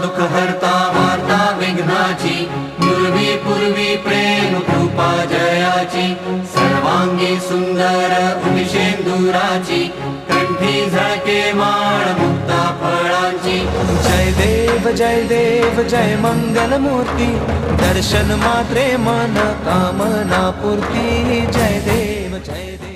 दुःख हरता वार्ता विघ्नाची, पूर्वी पूर्वी प्रेम कृपा जयाची, सर्वांगी सुंदर उदिशेंदुराची, कंठी झळके माळ मुक्ता फळांची। जय देव जय मंगल मूर्ती, दर्शन मात्रे मन कामना पूर्ती। जय देव जय देव।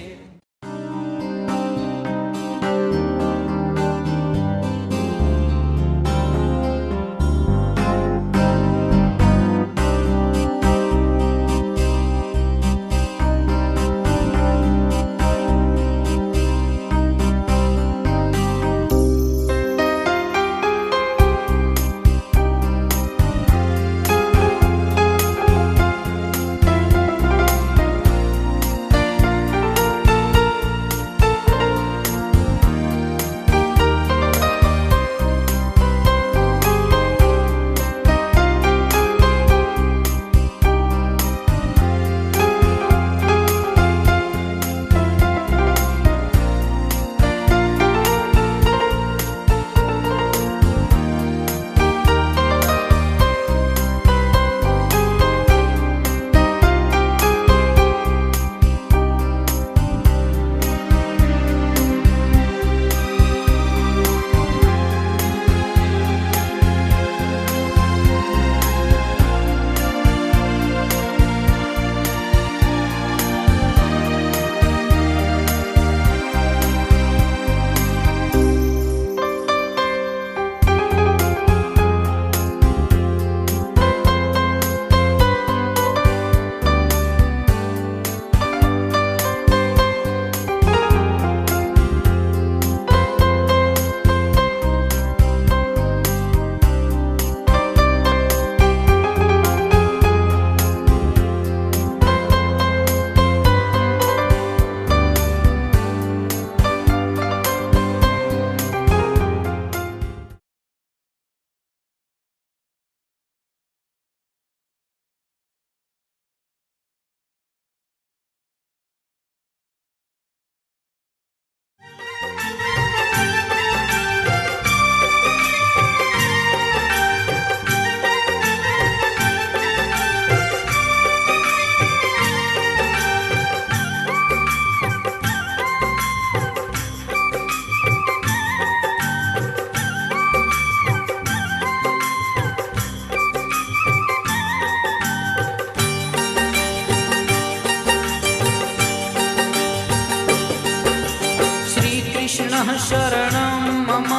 शरणं मम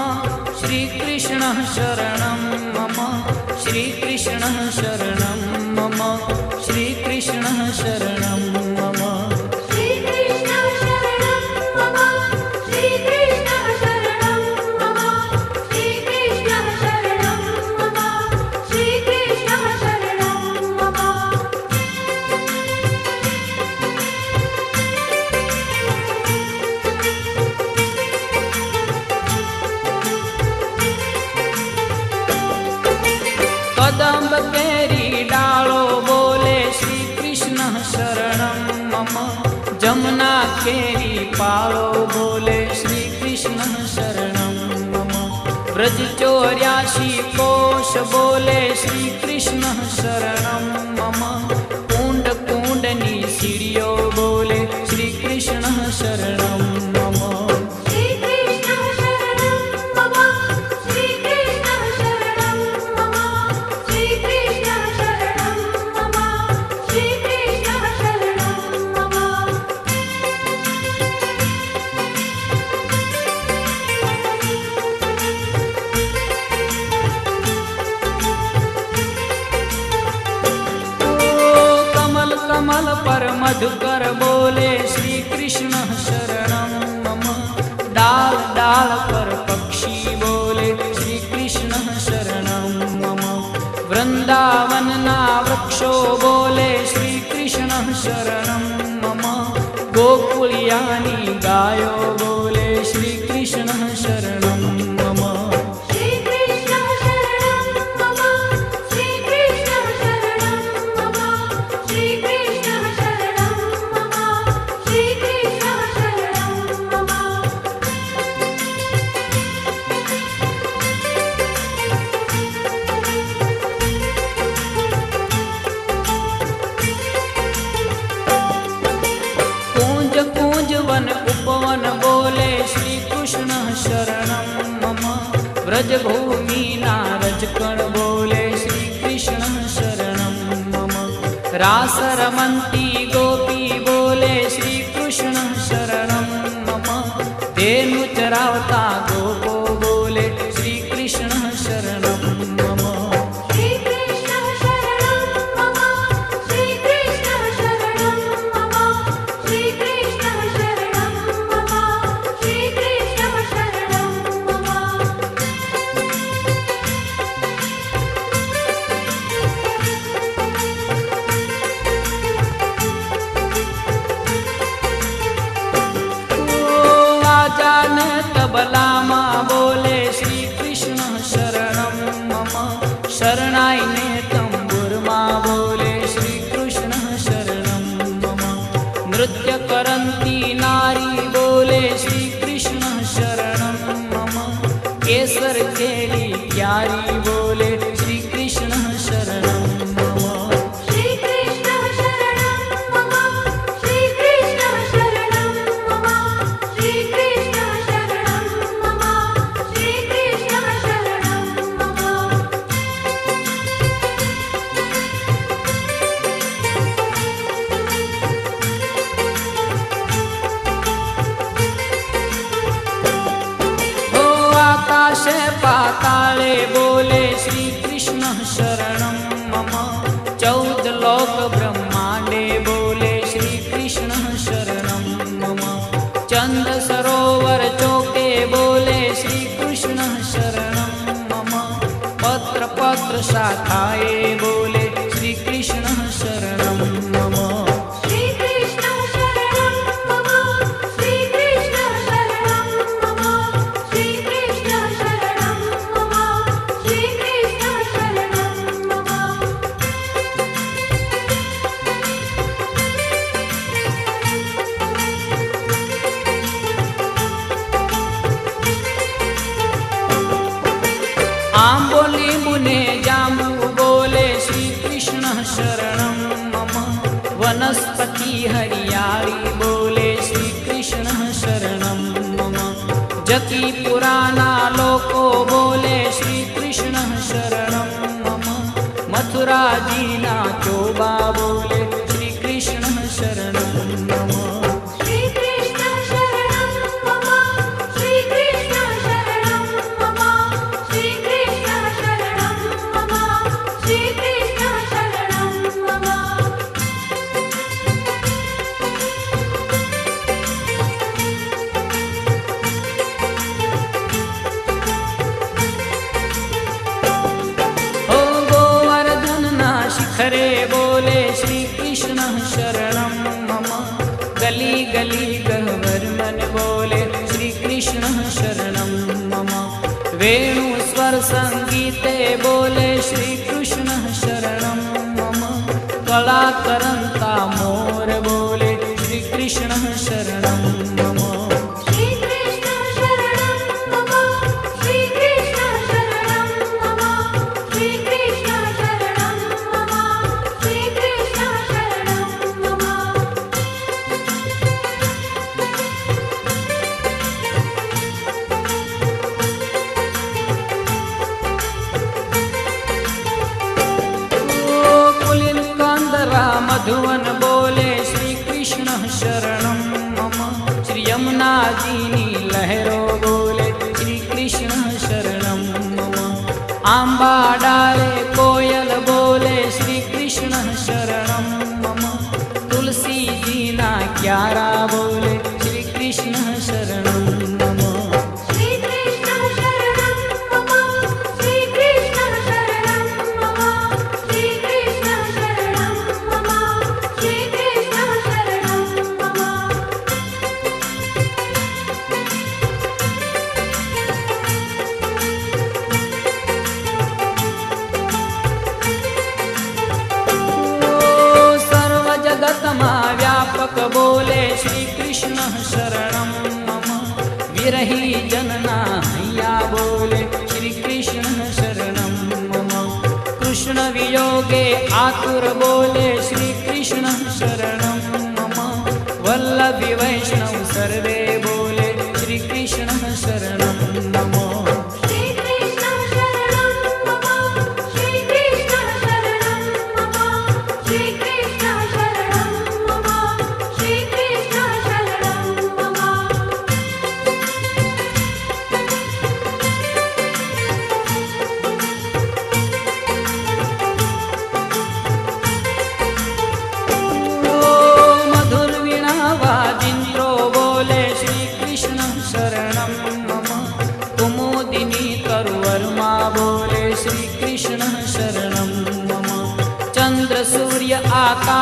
श्रीकृष्णः शरणं मम श्रीकृष्णः शरणं मम श्रीकृष्णः शरणं मम श्रीकृष्णः शरणं मम श्रीकृष्णः शरणं मम श्रीकृष्णः शरणं मम श्रीकृष्णः शरणं मम। कदम्ब केरी डालो बोले श्री कृष्ण शरणं मम जमुना केरी पालो बोले श्री कृष्ण शरणं मम ब्रज 84 कोश बोले श्री कृष्ण शरणं मम कुंड कुंडनी सीढ़ियों बोले श्री कृष्ण शरणं मम श्रीकृष्णः शरणं मम श्रीकृष्णः शरणं मम श्रीकृष्णः शरणं मम श्रीकृष्णः शरणं मम। कमल कमल पर मधुकर बोले श्री कृष्ण शरणं मम डाल डाल पर पक्षी बोले श्री कृष्ण शरणं मम वृंदावन ना वृक्षो बोले श्री कृष्ण शरणं मम गोकुलियानी गायो बोले श्री कृष्ण शरणं मम श्रीकृष्णः शरणं मम श्रीकृष्णः शरणं मम श्रीकृष्णः शरणं मम श्रीकृष्णः शरणं मम। ब्रजभूमिना रजकण बोले श्री कृष्ण शरणं मम। रास रमन्ती गोपी बोले श्री कृष्ण शरणं मम। तेनु चरावता गोपो बोले श्री कृष्ण शरणं मम। श्री कृष्ण शरणं मम। श्री कृष्ण शरणं मम। श्री कृष्ण शरणं मम। श्री कृष्ण शरणं मम। आजान तबला माँ बोले श्री कृष्ण शरणं मम। शरणाई ने तंबुर माँ बोले श्री कृष्ण शरणं मम। नृत्य करंती नारी बोले श्री कृष्ण शरणं मम। केसर केली प्यारी बोले श्री कृष्ण शरणं मम। श्री कृष्ण शरणं मम। श्री कृष्ण शरणं मम। श्री कृष्ण शरणं मम। श्री कृष्ण शरणं मम। हो आकाश पाताले बोले श्री कृष्ण शरणं मम। 14 लोक ब्रह्मांडे बोले श्री कृष्ण शरणं मम। चंद सरोवर चौके बोले श्री कृष्ण शरणं मम। पत्र पत्र शाखाए बोले श्री कृष्ण शरणं मम। श्री कृष्ण शरणं मम। श्री कृष्ण शरणं मम। श्री कृष्ण शरणं मम। श्री कृष्ण शरणं मम। आंबोली मुने जामु बोले श्री कृष्ण शरणं मम। वनस्पति हरियाली बोले श्री कृष्ण शरणं मम। जकी पुराना लोको बोले श्री कृष्ण शरणं मम। मथुरा जीना चोबा बोले श्री कृष्ण शरणं मम। श्री कृष्ण शरणं मम। श्री कृष्ण शरणं मम। श्री कृष्ण शरणं मम। श्री कृष्ण शरणं मम। हो गोवर्धन ना शिखरे बोले श्री कृष्ण शरणं मम। गली गली गहवर मन बोले श्री कृष्ण शरणं मम। वेणु स्वर संगीते बोले श्री कृष्ण शरणं मम। कला करंता मोर बोले श्री कृष्ण शरणं मम। श्री कृष्ण शरणं मम। श्री कृष्ण शरणं मम। श्री कृष्ण शरणं मम। श्री कृष्ण शरणं मम। पुलिन कांदरा मधुवन बोले श्री कृष्ण शरणं मम। श्री यमुना जीनी लहरो बोले श्री कृष्ण शरणं मम। आंबा डाले कोयल बोले श्री कृष्ण शरणं मम। तुलसी जीना क्यारा बोले श्री कृष्ण शरणं मम। श्री कृष्ण शरणं मम। श्री कृष्ण शरणं मम। श्री कृष्ण शरणं मम। श्री कृष्ण शरणं मम। सर्व जगत मा व्यापक बोले श्री कृष्ण शरणं मम। विरही जनना हैया बोले श्री कृष्ण शरणं मम। कृष्ण वियोगे आतुर बोले श्री कृष्ण शरणं मम। वल्लभी वैष्णव सर्वे बोले श्री कृष्ण शरणं मम। श्री कृष्ण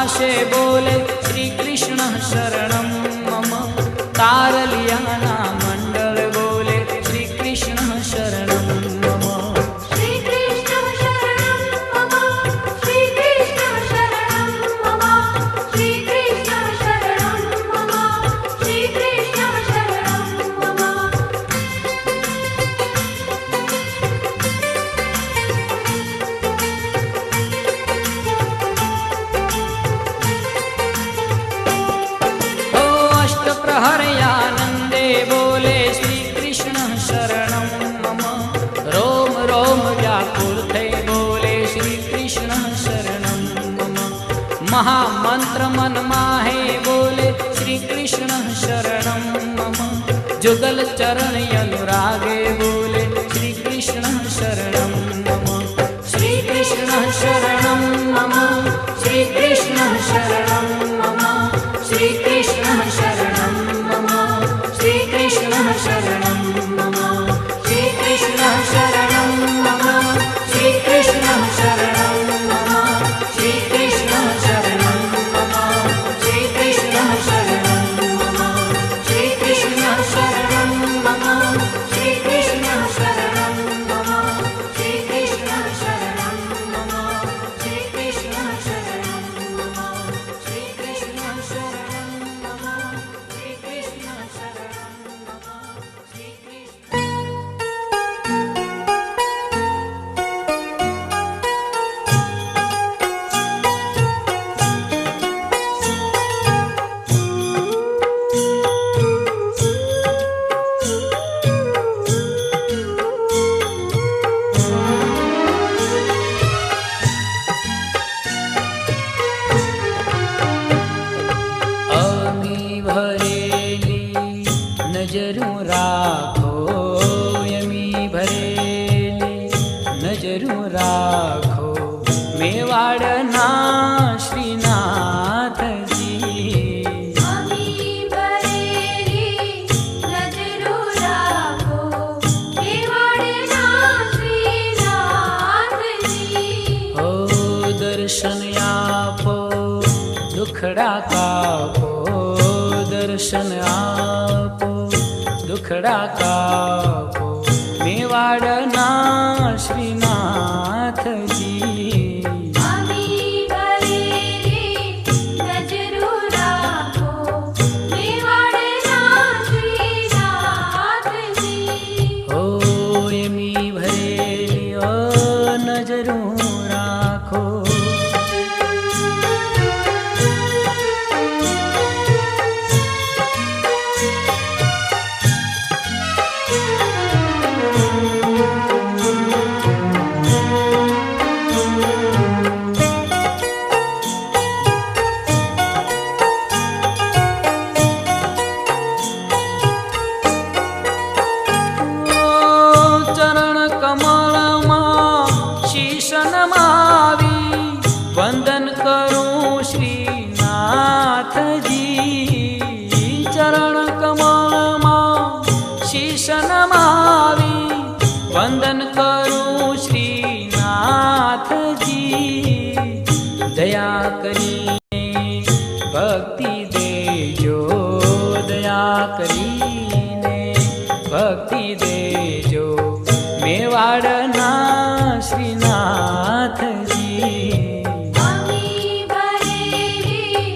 ભાષે બોલે શ્રી કૃષ્ણ શરણમ મમ. તારલિયાના મંડળ બોલે શ્રી કૃષ્ણ શરણમ મમ. શ્રી કૃષ્ણ શરણમ મમ. શ્રી કૃષ્ણ શરણમ મમ. શ્રી કૃષ્ણ શરણમ મમ. શ્રી કૃષ્ણ શરણમ મમ. ઓ અષ્ટપ્રહરયાનંદે બોલે શ્રી કૃષ્ણ શરણમ મમ. રોમ રોમ વ્યાકુળ થઈ બોલે શ્રી કૃષ્ણ શરણમ મમ. મહામંત્ર મનમાં હે બોલે શ્રી કૃષ્ણ શરણમ મમ. જુગલ ચરણ અનુરાગે બોલે શ્રી કૃષ્ણ શરણમ મમ. શ્રી કૃષ્ણ શરણમ મમ. શ્રી કૃષ્ણ શરણમ મમ. શ્રી કૃષ્ણ શરણમ મમ. શ્રી કૃષ્ણ શરણમ મમ. શ્રી કૃષ્ણ શરણમ મમ. શ્રી કૃષ્ણ શરણમ મમ. શ્રી કૃષ્ણ શરણમ મમ. શ્રી કૃષ્ણ શરણમ મમ. શ્રી કૃષ્ણ શરણમ મમ. શ્રી કૃષ્ણ શરણમ મમ. શ્રી કૃષ્ણ શરણમ મમ. શ્રી કૃષ્ણ શરણમ મમ. શ્રી કૃષ્ણ શરણમ મમ. શ્રી કૃષ્ણ શરણમ મમ. શ્રી કૃષ્ણ અમી ભરેલી નજરું રાખો, અમી ભરેલી નજરું રાખો, મેવાડના શ્રીનાથજી. અમી ભરેલી નજરો રાખો, મેવાડના શ્રીનાથજી. ઓ દર્શન આપો, દુખડા કાપો, દર્શન આપો, દુખડા કાપો, મેવાડના શ્રીનાથજી. અમી ભરેલી નજરો રાખો, મેવાડના શ્રીનાથજી. ઓ એમી ભરેલી ઓ નજરું રાખો. ચરણ કમળમાં શીશ નમાવી વંદન કરું શ્રીનાથજી. ચરણ કમળમાં શીશ નમાવી વંદન કરું શ્રીનાથજી. દયા કરીને ભક્તિ દેજો, દયા કરીને ભક્તિ દેજો, મેવાડના શ્રીનાથજી. અમી ભરેલી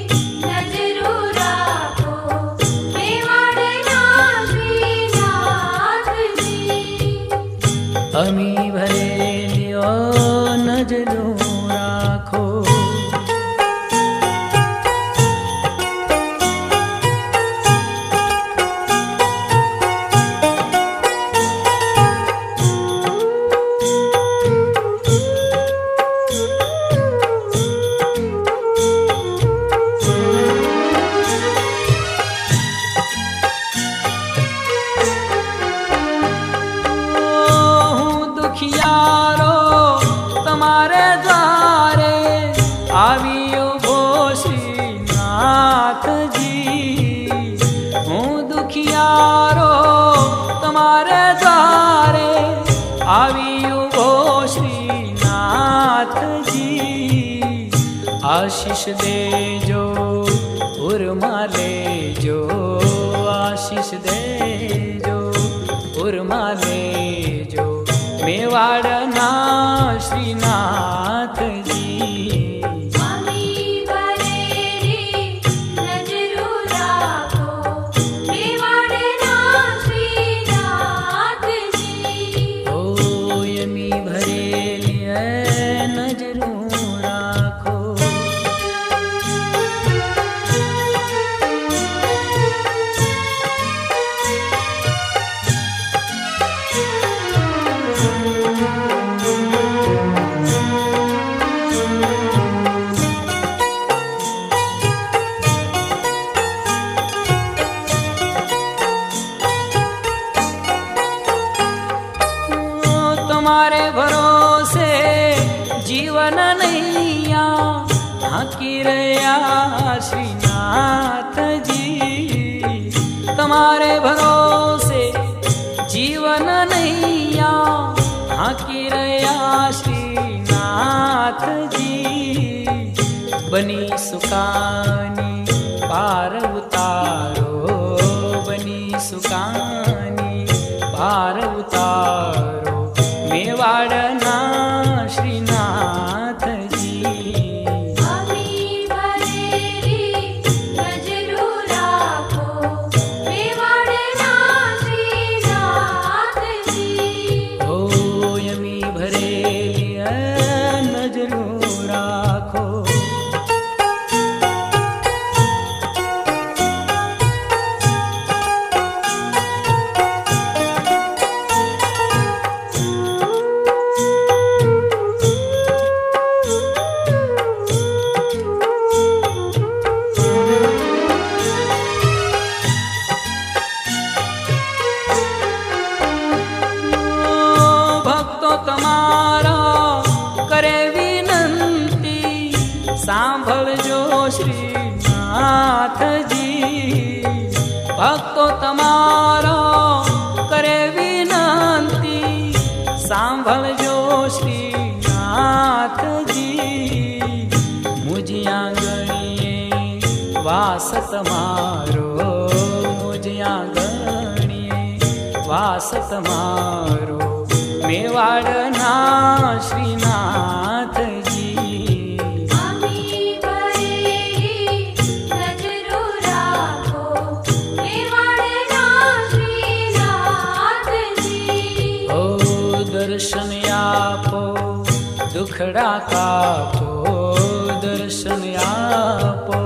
નજરો રાખો, મેવાડના શ્રીનાથજી. અમી ભરેલી ઓ નજરો રાખો. હું દુખિયારો તમારે દ્વારા આશીષ દેજો ઉર્મા લેજો આશીષ દેજો ઉર્મા લેજો મેવાડના શ્રીનાથજી સ્વામી વરેરી નજરો રાખો મેવાડના શ્રીનાથજી ઓ યમી ભરેલી નજરો રાખો તમારે ભરોસે જીવન નૈયા હાકી રહ્યા શ્રીનાથજી તમારે ભરોસે જીવન નૈયા હાકી રહ્યા શ્રીનાથજી બની સુકાની પાર ઉતારો બની સુકાની પાર ઉતારો મેવાડના શ્રીનાથજી સ્વામી વરેરી નજરો રાખો મેવાડના શ્રીનાથજી ઓ યમી ભરેલી નજરો રાખો ભક્તો તમારા કરે વિનંતી સાંભળજો શ્રીનાથજી ભક્તો તમારા કરે વિનંતી સાંભળજો શ્રીનાથજી મુજિયા ગણીએ વાસ તમારો મુજિયા ગણીએ વાસ તમારો મેવાડના શ્રીનાથજી સ્વામી વરેરી નજરો રાખો મેવાડના શ્રીનાથજી ઓ દર્શન આપો દુખડા કાપો દર્શન આપો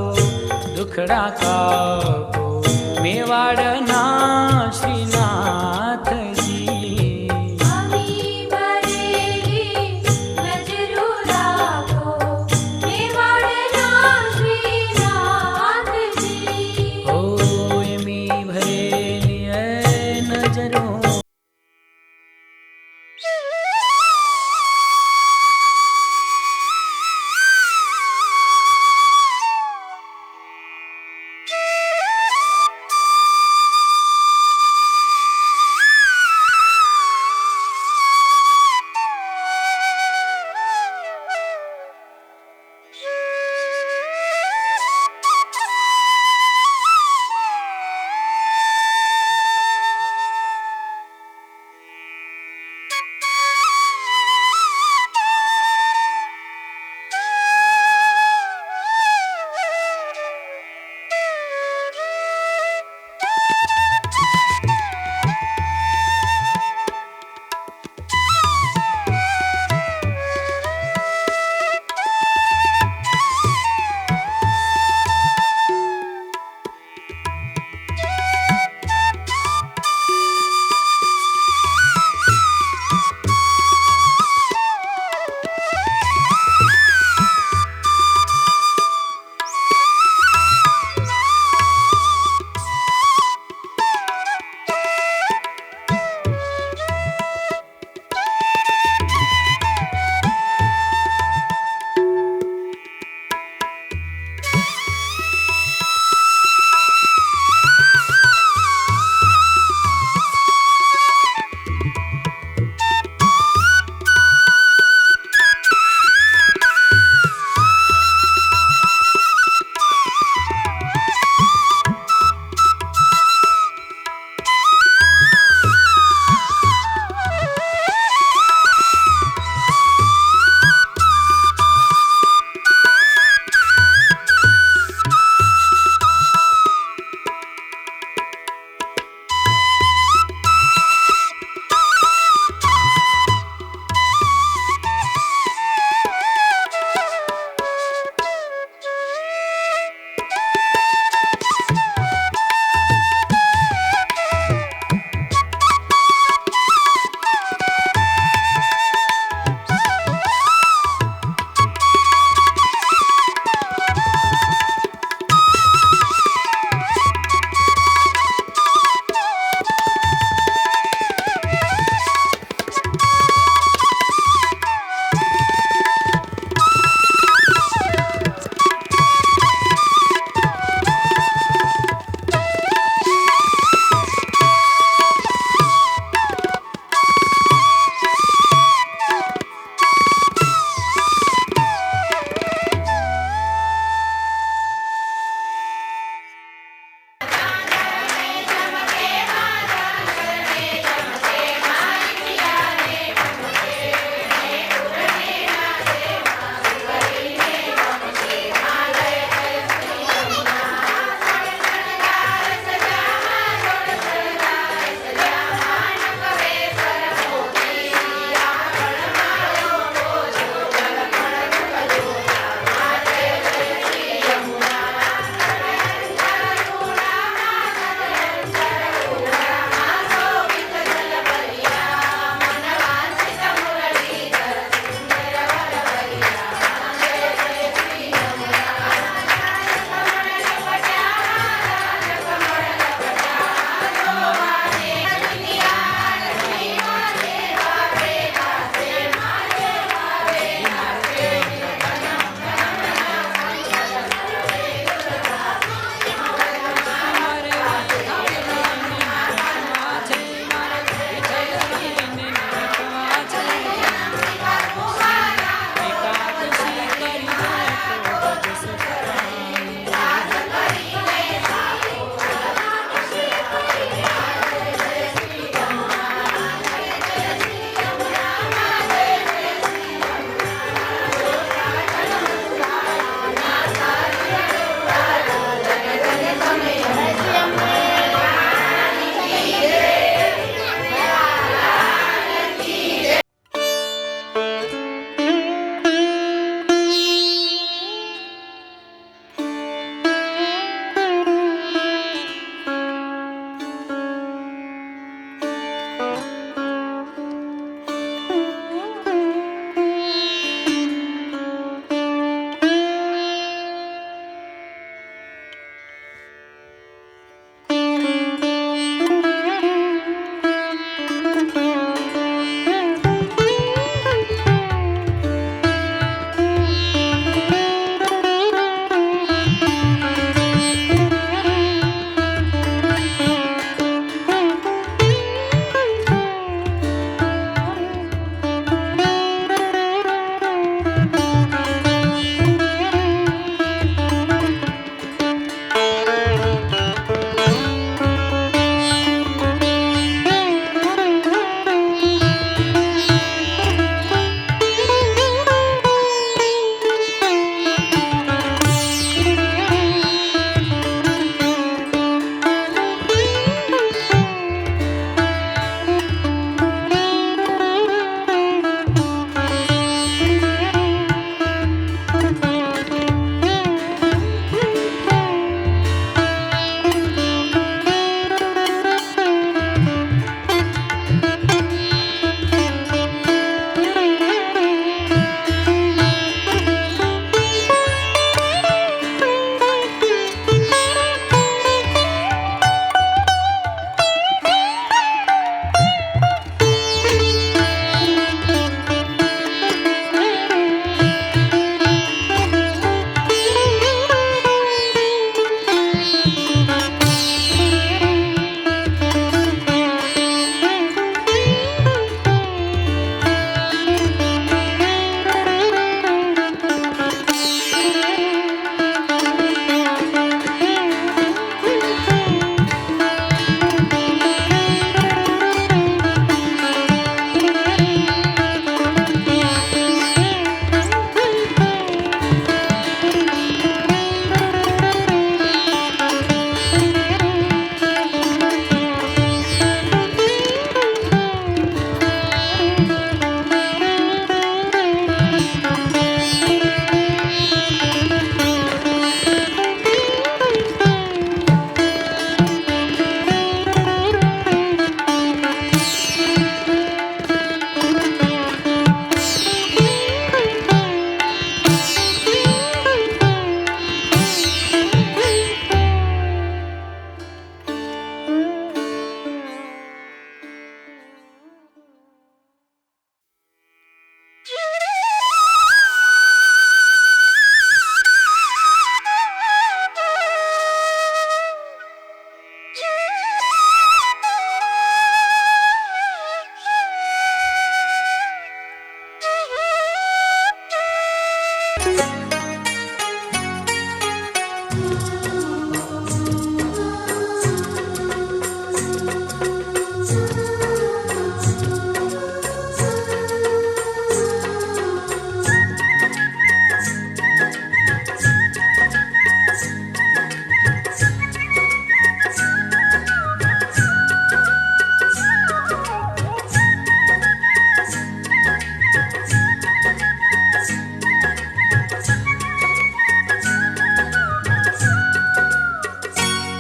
દુખડા કાપો મેવાડના શ્રીનાથજી સ્વામી વરેરી નજરો રાખો મેવાડના શ્રીનાથજી ઓ યમી ભરેલી નજરો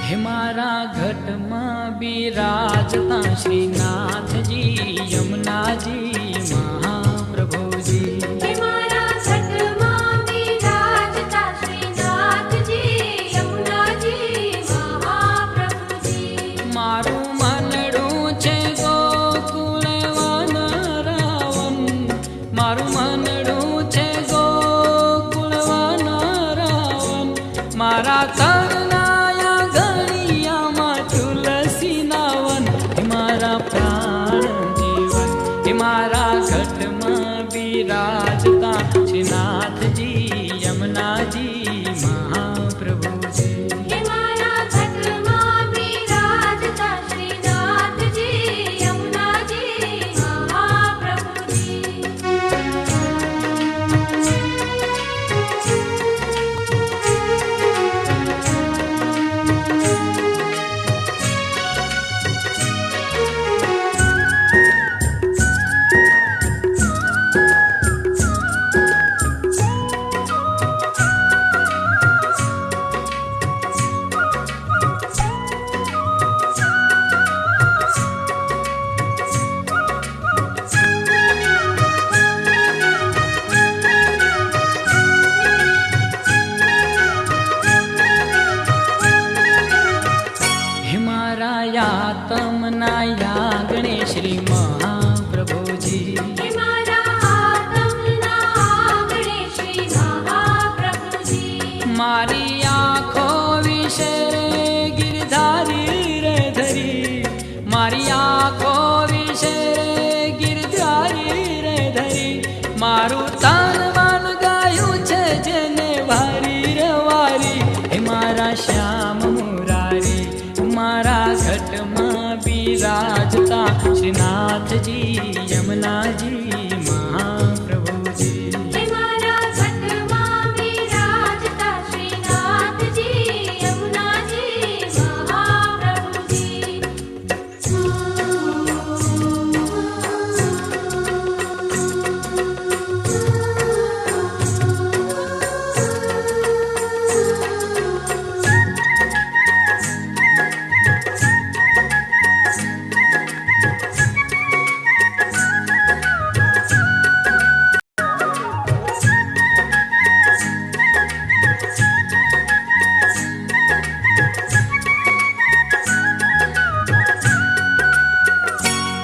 હે મારા ઘટમાં બિરાજતા શ્રીનાથજી યમુનાજી મહાપ્રભુજી. હે મારા ઘટમાં બિરાજતા શ્રીનાથજી યમુનાજી મહાપ્રભુજી. મારું મનડું છે ગોકુળ વનરાવન, મારું મનડું છે ગોકુળ વનરાવન. મારા કરનાયા ગળિયામાં તુલસી નાવન. હે મારા પ્રાણ જીવન, હે મારા ઘટમાં બિરાજતા શ્રીનાથજી યમુનાજી મહાપ્રભુજી. હે મારા ઘટમાં બિરાજતા શ્રીનાથજી યમુનાજી મહાપ્રભુજી. હે મારા યાતમના યાગણે શ્રી મહાપ્રભુજી. હે મારા આતમના આંગણે શ્રી મહાપ્રભુજી. મારી આંખો વિશે ગિરધારી રે ધરી, મારી આંખો વિશે ગિરધારી રે ધરી. મારું તન મન ગાયું છે જેને વારી રે વારી. હે મારા શ્યામ મુરારી, મારા ઘટમાં બિરાજતા શ્રીનાથજી યમુનાજી મહાપ્રભુજી. હે મારા ઘટમાં બિરાજતા શ્રીનાથજી યમુનાજી મહાપ્રભુજી.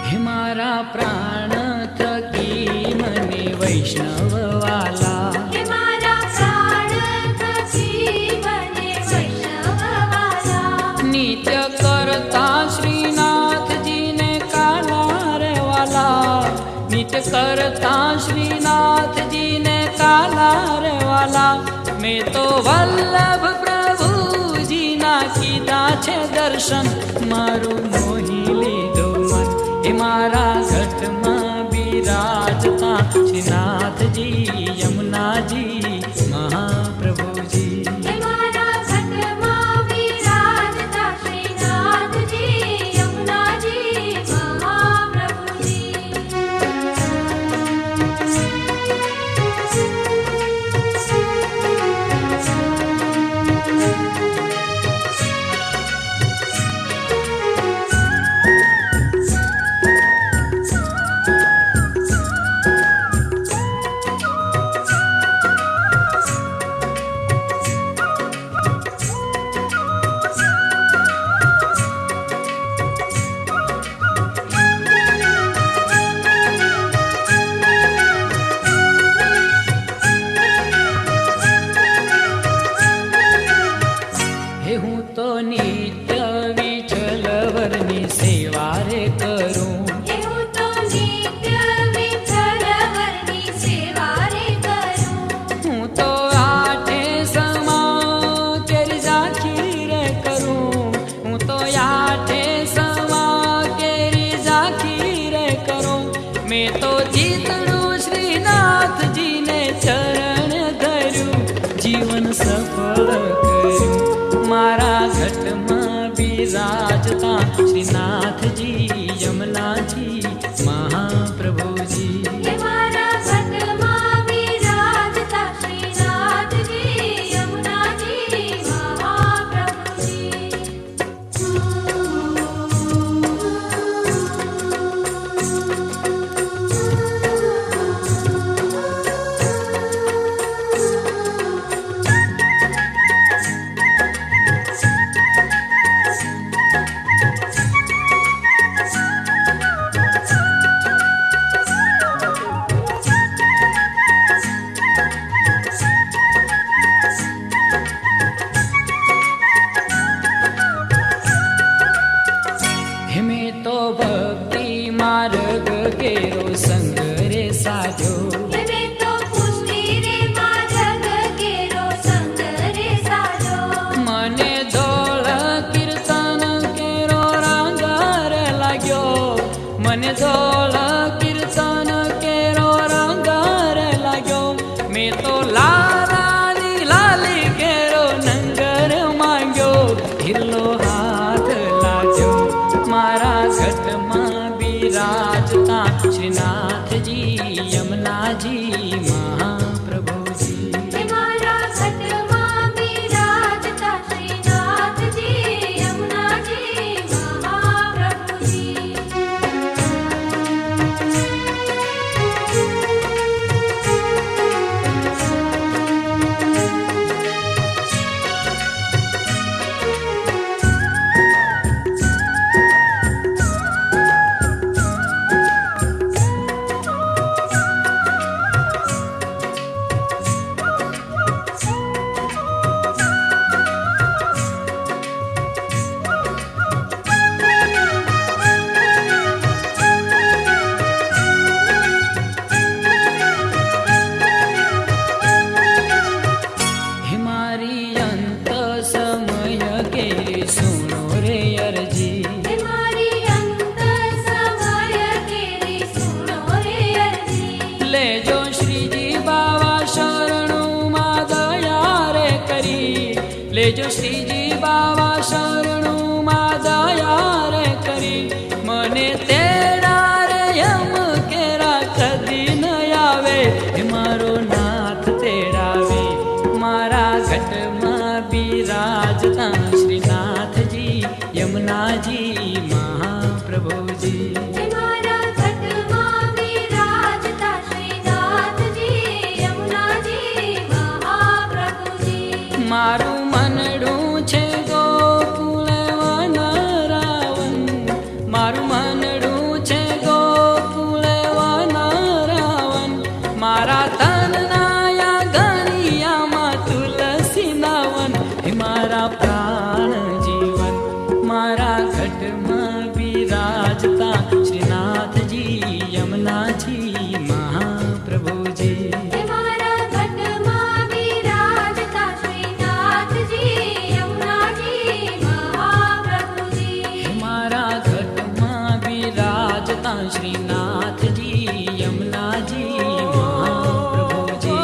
હે મારા પ્રાણ થકી મને વૈષ્ણવ વાલા. હે મારા પ્રાણ થકી મને વૈષ્ણવ વાલા. નિત્ય કરતા શ્રીનાથજીને કાલા રે વાલા. નિત્ય કરતા શ્રીનાથજીને કાલા રે વાલા. મેં તો વલ્લભ પ્રભુજીના કીધા છે દર્શન, મારું મોહી લીધો મન. હે મારા ઘટમાં બિરાજતા શ્રીનાથજી યમુનાજી મહાપ્રભુજી. હે મારા ઘટમાં બિરાજતા શ્રીનાથજી યમુનાજી મહાપ્રભુજી. विराजता श्रीनाथ जी यमुना जी महाप्रभु जी। हे मारा घटમાં વિરાજતા શ્રીનાથજી યમુનાજી મહાપ્રભુજી। हिमे तो भक्ति मार्ग केरो संग रे साजो। હવે તો પુષ્ટિ રે માર્ગ કેરો સંગ રે સાજો। મને ધોળ કીર્તન કેરો રંગાર લાગ્યો, મને ધોળ કીર્તન કેરો રંગાર લાગ્યો। મેં તો લાલાની લાલી કેરો નંગર માંગ્યો, ઢીલો હાથ લાગ્યો મારા ઘટમાં બિરાજતા શ્રીનાથજી યમુનાજી મહાપ્રભુજી। હે મારા ઘટમાં વિરાજતા શ્રીનાથજી યમુનાજી મહાપ્રભુજી। हिमारी अंत समय के सुनो रे अर्जी। હે મારી અંત સમય કેરી સુનો રે અરજી। ले जो श्री जी बाबा शरणु मा दया रे करी, ले जो श्री जी बाबा शरणु मा दया रे करी। मने तेरा रे यम केरा कदी न आवे, हे मारो नाथ तेरा वे मारा घट मा बिराजता श्रीनाथ जी यमुना जी महाप्रभु जी। હે મારા ઘટમાં વિરાજતા શ્રીનાથજી યમુનાજી મહાપ્રભુજી। મારું મનડું છે ગોકુળ વન રાવણ, મારું મનડું છે ગોકુળ વન રાવણ। મારા તનના ગણિયામાં તુલસી નાવન, હે મારા પ્રાણ જીવન મારા ઘટમાં બિરાજતા શ્રીનાથજી યમુનાજી મહાપ્રભુજી। હે મારા ઘટમાં વિરાજતા શ્રીનાથજી યમુનાજી મહાપ્રભુજી। મારા ઘટમાં બિરાજતા શ્રીનાથજી યમુનાજી મહાપ્રભુજી।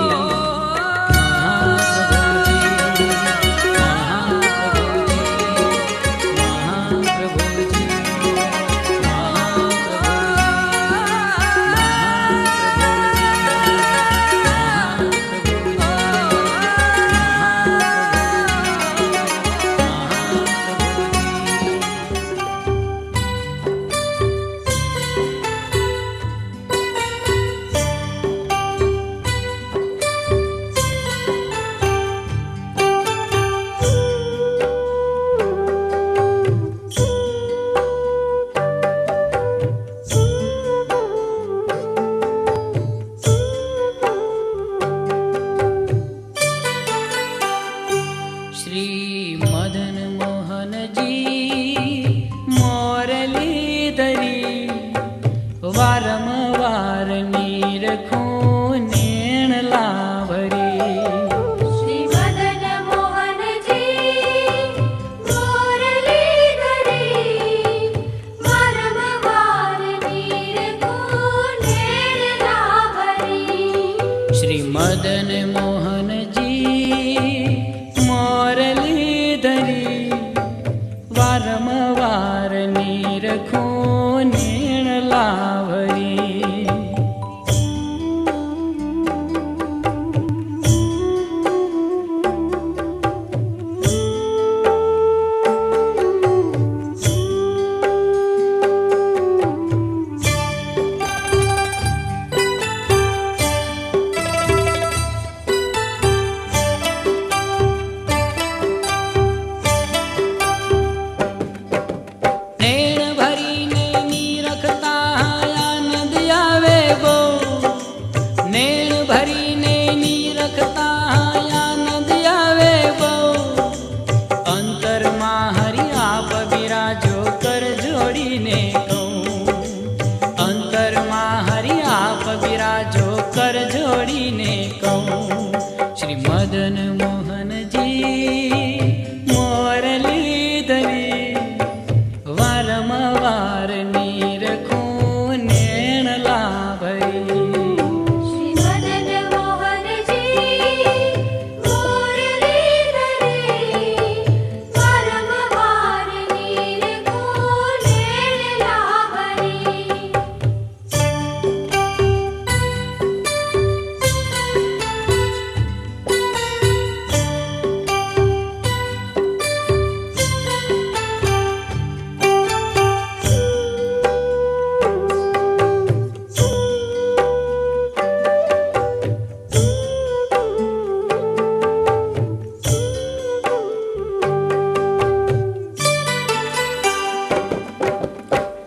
વારંવાર નીરખું નેણ લાવરી. શ્રી મદન મોહનજી મુરલીધરી વારંવાર નીરખું નેણ લાવરી. શ્રી મદન મોહનજી મોરલી ધરી વારંવાર કોઈને કહું. શ્રી મદન મોહનજી મોરલીધરી વારંવાર નીરખું નેણ લાભરી. શ્રી મદન મોહનજી મુરલીધરી વારંવાર નીરખું નેણ લાભરી.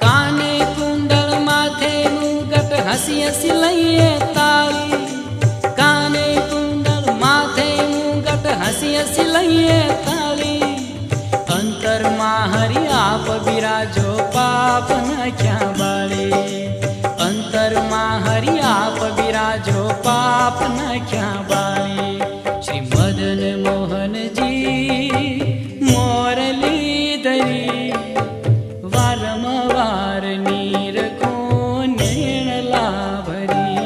કાને કુંડળ માથે મુગટ હસી હસી લઈએ તાળી. કાને કુંડળ માથે મુગટ હસી હસી લઈએ તાળી. અંતરમાં હરિ આપ બિરાજો પાપ નાખ્યા બાળી. અંતરમાં હરિ આપ બિરાજો પાપ નાખ્યા બાળી. શ્રી મદન મોહનજી મોરલીધરી વારંવાર નીરખું નેણ લાભરી.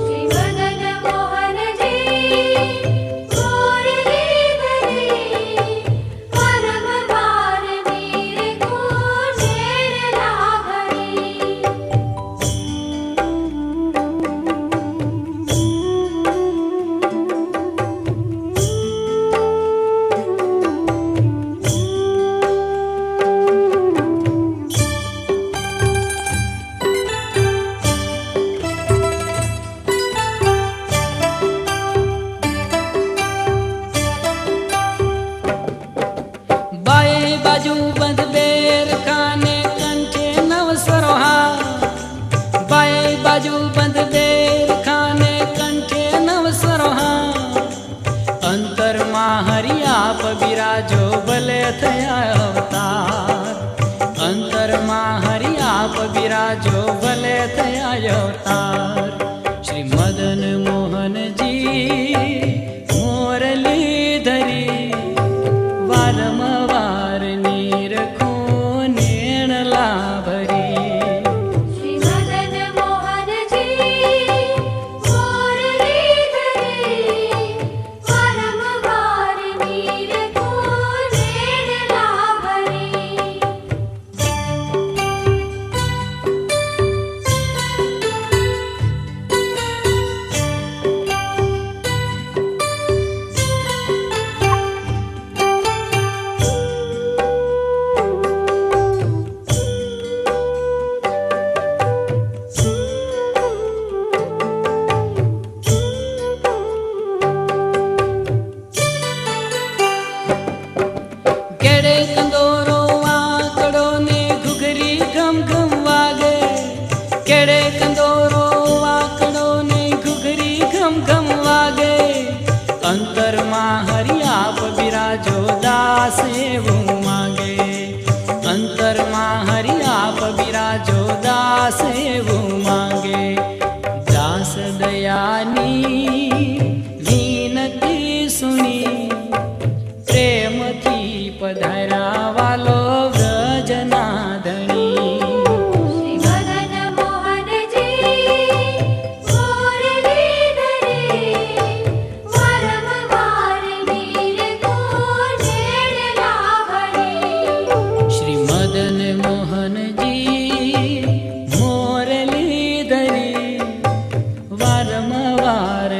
શ્રી મદન મોહનજી મુરલીધરી વારંવાર નીરખું નેણ લાભરી. બાએ બાજુ બંધ બેર ખાને કંઠે નવ સરોહા. બાએ બાજુ બંધ બેર ખાને કંઠે નવ સરોહા. અંતરમાં હરિ આપ બિરાજો ભલે થયા અવતાર. અંતરમાં હરિ આપ બિરાજો ભલે થયા અવતાર. શ્રી મદન મોહનજી મોરલીધરી વારંવાર નીરખું નેણ લાભરી. શ્રી મદન મોહનજી મુરલીધરી વારંવાર નીરખું નેણ લાભરી. કેડે કંદોરો વાકડો ને ઘુઘરી ઘમ ઘમ વાગે. કેડે કંદોરો વાકડો ને ઘુઘરી ઘમ ઘમ વાગે. અંતરમાં હરિ આપ બિરાજો દાસ એવું માગે. અંતરમાં હરિ આપ બિરાજો દાસ એવું માગે. દાસ દયાની વિનતી સુણી પ્રેમથી પધાર્યા વાલો વ્રજના ધણી. શ્રી મદન મોહનજી મુરલીધરી વારંવાર નીરખું નેણ લાભરી. શ્રી મદન મોહનજી મોરલીધરી વારંવાર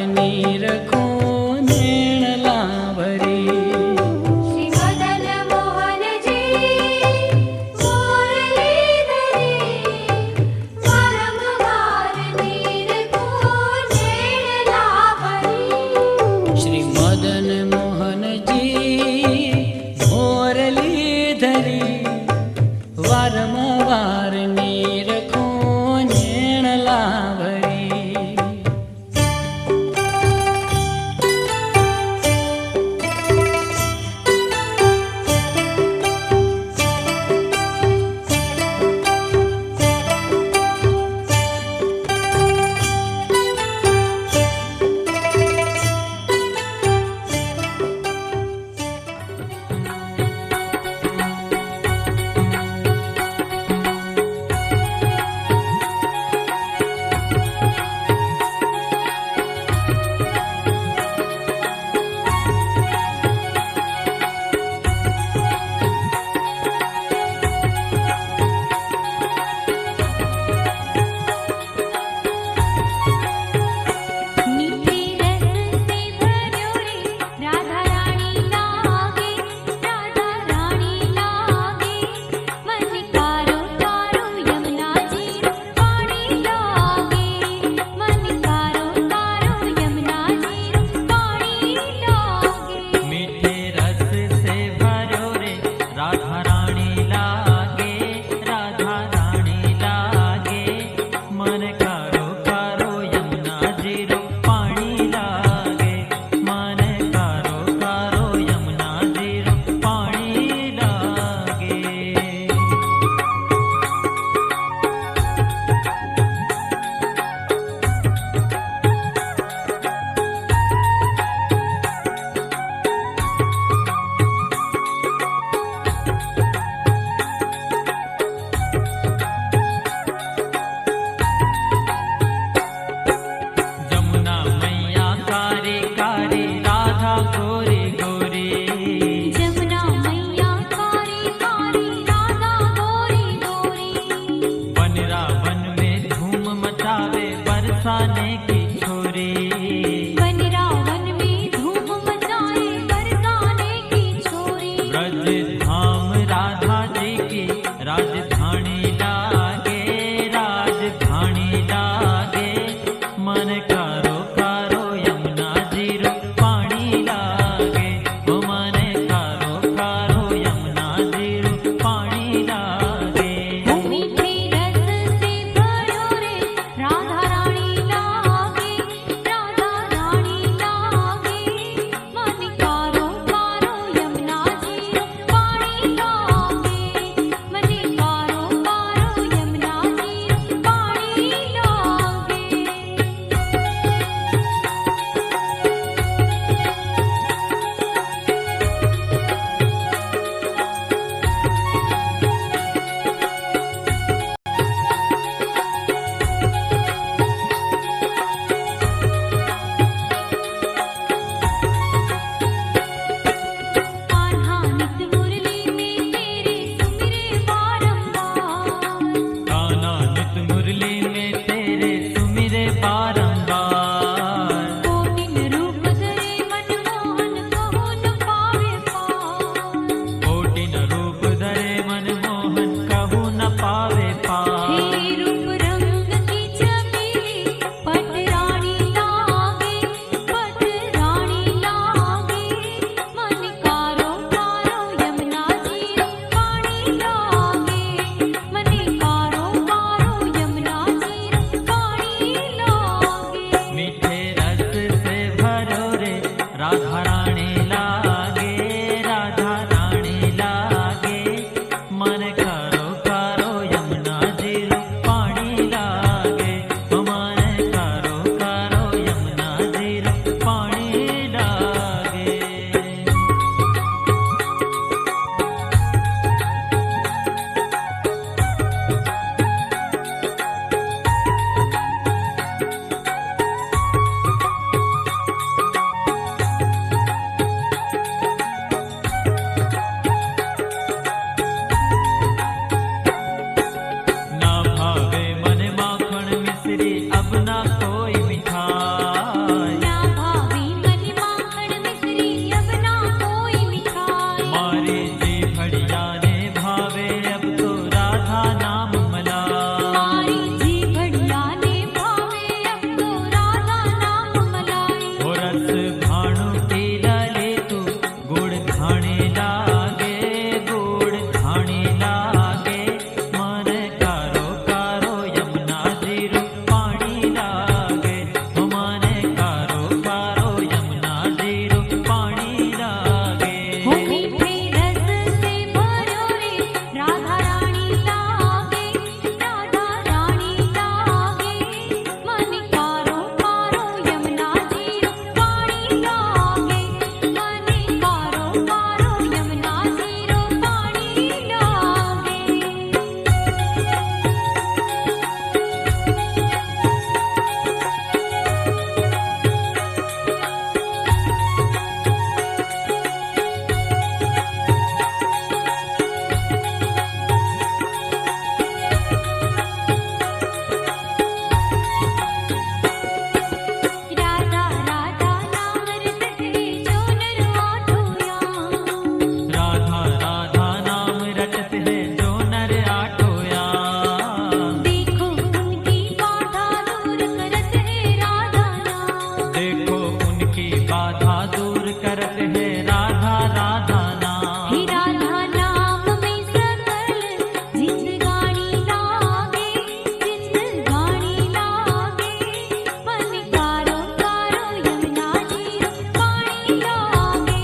રસ ભાણું પીલા લે તું ગુડ ધાણી લાગે ગુડ ધાણી લાગે મને કારો કારો યમુના જીરું પાણી લાગે મને કારો કારો યમુના જીરું પાણી લાગે हो मीठे रस से भरो रे राधा रानी लागे राधा रानी लागे मन कारो कारो यमुना जीरो पानी लागे मन कारो कारो यमुना जीरो पानी लागे राधा राधा नाम रटत रे जो नर आठोया राधा राधा नाम रटत है जो नर आठोया देखो उनकी बाधा दूर करत है राधा नाम देखो उनकी बाधा दूर करत है राधा राधा नाम हे राधा नाम में सकल जिंदगानी लागे जिंदगानी लागे मन कारो कारो यमुना जीरो पानी लागे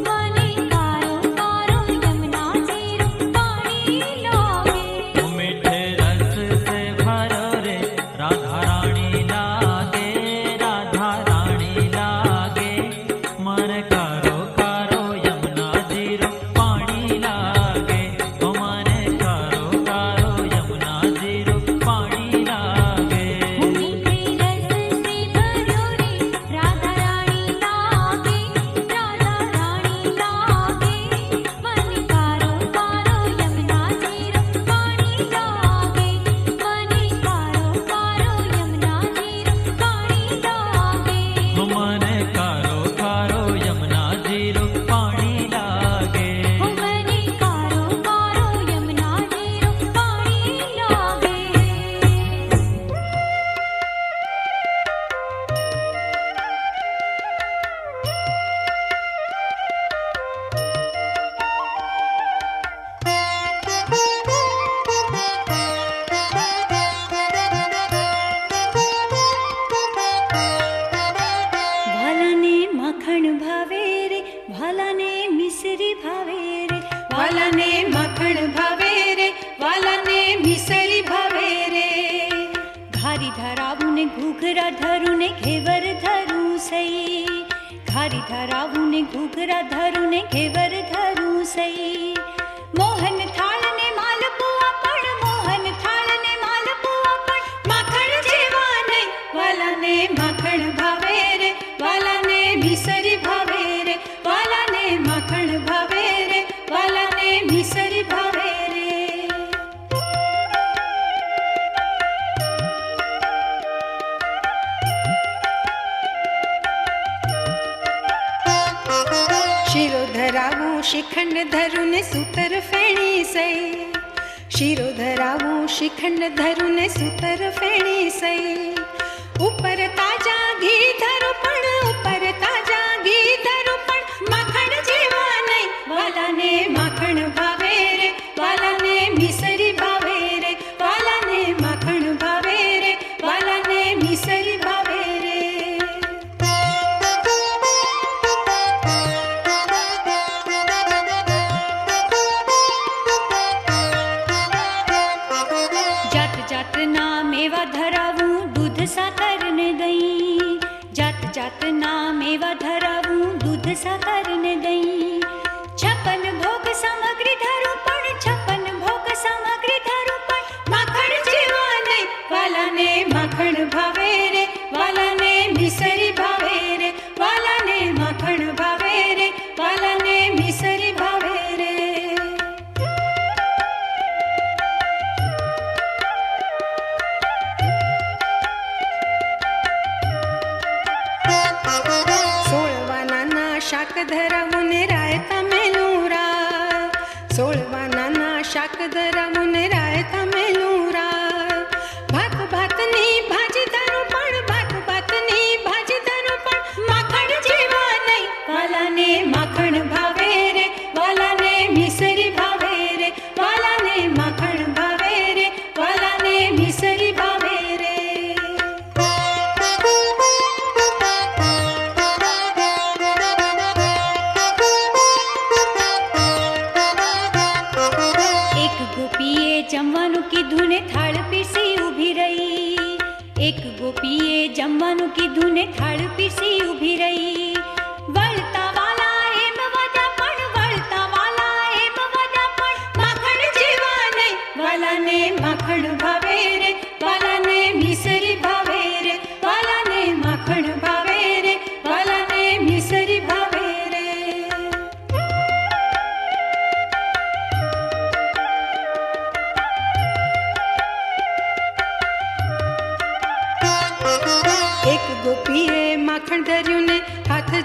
मन कारो कारो यमुना जीरो पानी लागे वो मीठे रस से भरो रे राधा रानी लागे राधा रानी लागे मन कारो कारो यमुना जीरो पानी लागे ओ मन कारो कारो यमुना जीरो पानी लागे मीठे रस से भरो रे राधा रानी लागे राधा रानी लागे मन कारो कारो यमुना जीरो पानी लागे मन कारो कारो यमुना जीरो पानी लागे ओ मन कारो कारो यमुना जीरो पानी लागे हो मने कारो कारो यमुना जीरो पानी लागे વાલાને માખણ ભાવે રે વાલાને મિસરી ભાવે રે વાલાને માખણ ભાવે રે વાલાને મિસરી ભાવે રે ઘારી ધરાવું ને ઘૂઘરા ધરું ને ઘેવર ધરું સઈ ઘારી ધરાવું ને ઘૂઘરા ધરું ને ઘેવર ધરું સઈ મોહન થાળ ને માલપુઆ પણ મોહન થાળ ને માલપુઆ પણ માખણ જેવા નહીં વાલાને માખણ ભાવે રે વાલાને મિસરી ભાવે રે વાલાને માખણ ભાવે રે વાલાને મિસરી ભાવે રે શીરો ધરાવું શિખંડ ધરું ને સૂતર ફેણી સઈ શીરો ધરાવું શિખંડ ધરું ને સૂતર ફેણી સઈ ઉપર તાજા ઘી ધરું પણ ઉપર તાજા ઘી ધરું પણ માખણ જેવા નહીં વાલાને માખણ ભાવે રે વાલાને મિસરી ભાવે રે વાલાને માખણ ભાવે રે વાલાને મિસરી ભાવે રે જાત જાતના મેવા ધરાવું દૂધ સાકર ને દહીં જાત જાતના મેવા ધરાવું દૂધ સાકર ને દહીં છપ્પન ભોગ સામગ્રી ધરું પણ છપ્પન ભોગ સામગ્રી ધરું પણ માખણ જેવા નહીં વાલાને માખણ ભાવે રે વાલાને મિસરી ભાવે રે વાલાને માખણ ભાવે રે વાલાને મિસરી ભાવે રે સોળવાના શાક ધરાવું ને રાયતા મેલું રા સોળવાના શાક ધરાવું ને રાયતા મેલું રા ભાત ભાતની ભાજી ધરું પણ ભાત ભાતની ભાજી ધરું પણ માખણ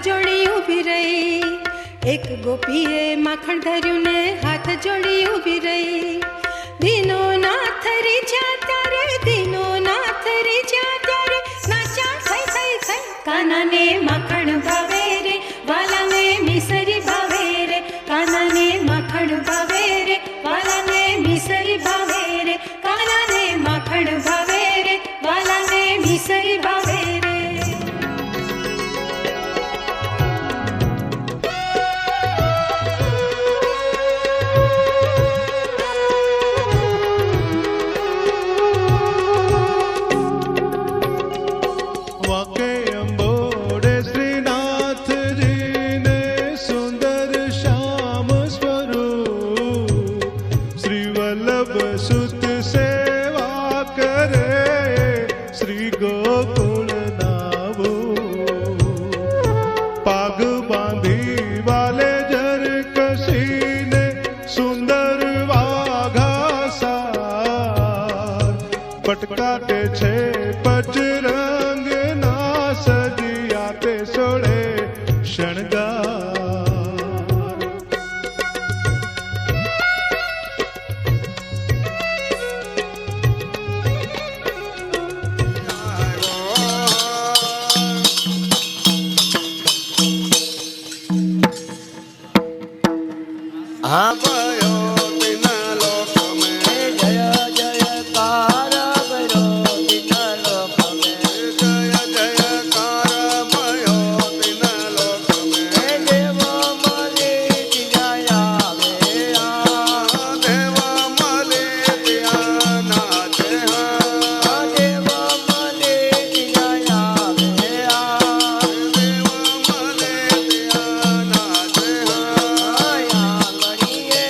જોડી ઊભી રહી. એક ગોપીએ માખણ ધર્યું ને હાથ જોડી ઊભી રહી. દીનો નાથ રીઝ્યા ત્યારે, દીનો નાથ રીઝ્યા ત્યારે નાચ્યા થઈ થઈ થઈ. કાનાને માખણ ભાવે રે, વાલાને મિસરી ભાવે રે. કાનાને માખણ ભાવે રે, વાલાને મિસરી ભાવે રે. કાનાને માખણ ભાવે રે, વાલાને મિસરી ભાવે રે. વાકે અંબોડે શ્રીનાથજીને સુંદર શ્યામ સ્વરૂપ, શ્રી વલ્લભ સુત સેવા કરે શ્રી ગોકુળ નાવો. પાગ બાંધી વાલે જર કસીને સુંદર વાઘા સાર, પટકાટે છે પચરંગ ના સજિયા તે સોળે શણગાર. હા ભયો તિના લોક મેં જય જયકાર ભયો તિના લોક મેં જય જયકાર ભયો તિના લોક મેં દેવ મલે દિયા આવે દેવ મલે દિયા નાચે દેવ મલે દિયા આવે દેવ મલે દિયા નાચે આંગણીએ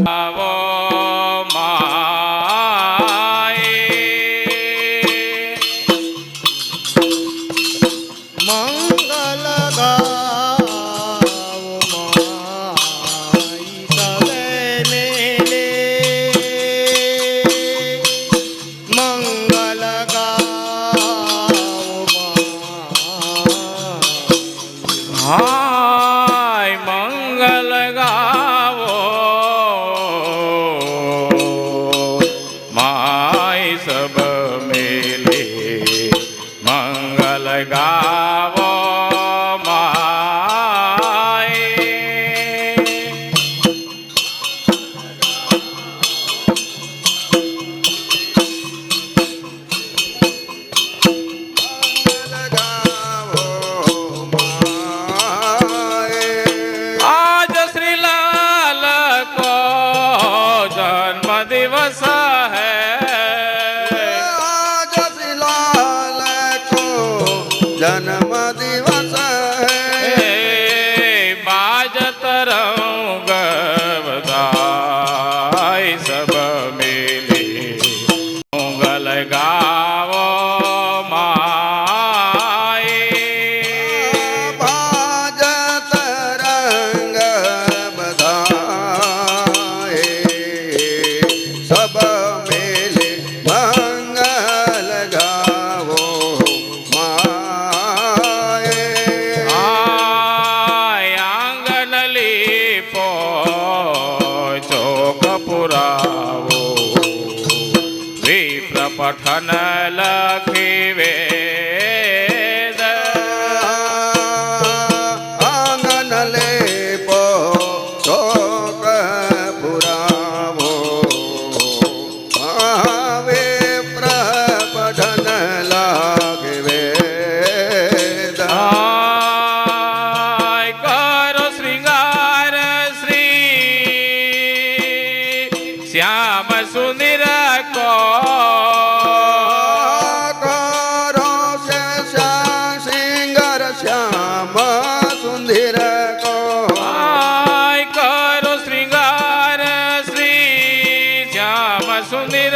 આવો માય મંગલ ગાવો માઈ સવેને રે મંગલ ગાવો હાય મંગલ ગાવો માય સબ મેલે મંગલ ગાવો માય आज श्री लाल को जन्म दिवस है आज श्री लाल को जन्म दिवस है बाजत रंग बधाई सब मिली मंगल गावो माई बाजत रंग बधाए सब मेले मंगल गावो माए आंगन लीपो चौक पुरावो विप्र पठन लखी वेद आंगन लेपो शोक पुरावो आवे प्रपठन लागे वेद आय करो श्रृंगार श्री श्याम सुंदर को करो से सिंगर श्याम सुंदर को आय करो श्रृंगार श्री श्याम सुंदर